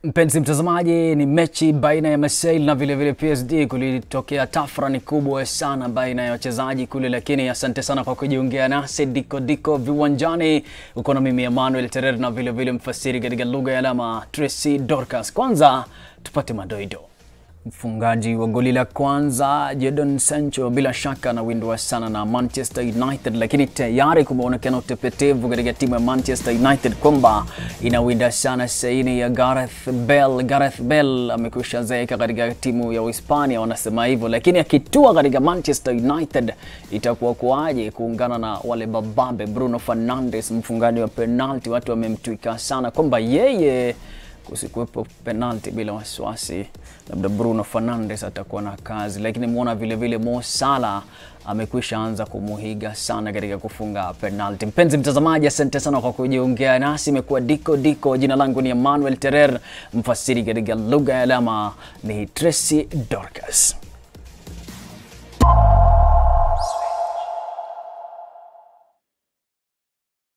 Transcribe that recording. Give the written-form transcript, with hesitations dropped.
Mpenzi mtazamaji, ni mechi baina ya Marseille na vile PSG. Kulitokea tafrani kubwa sana baina ya wachezaji kule, lakini asante sana kwa kujiunga nasi diko viwanjani. Uko na mimi Emmanuel Terer na vile mfasiri katika lugha ya alama Tracy Dorcas. Kwanza tupate madoido. Mfungaji wa goli la kwanza Jadon Sancho bila shaka anawindwa sana na Manchester United, lakini tayari kumeonekana utepetevu katika timu ya Manchester United kwamba inawinda sana saini ya Gareth Bale. Gareth Bale amekwisha zeeka katika timu ya Hispania, wanasema hivyo, lakini akitua katika Manchester United itakuwa kuaje kuungana na wale bababe Bruno Fernandes, mfungaji wa penalty. Watu wamemtwika sana kwamba yeye kusikuwepo penalty bila wasiwasi labda Bruno Fernandes atakuwa na kazi, lakini muona vile Mo Salah amekwisha anza kumuhiga sana katika kufunga penalty. Mpenzi mtazamaji, asante sana kwa kujiunga nasi. Imekuwa diko. Jina langu ni Emmanuel Terer, mfasiri katika lugha ya alama ni Tracy Dorcas.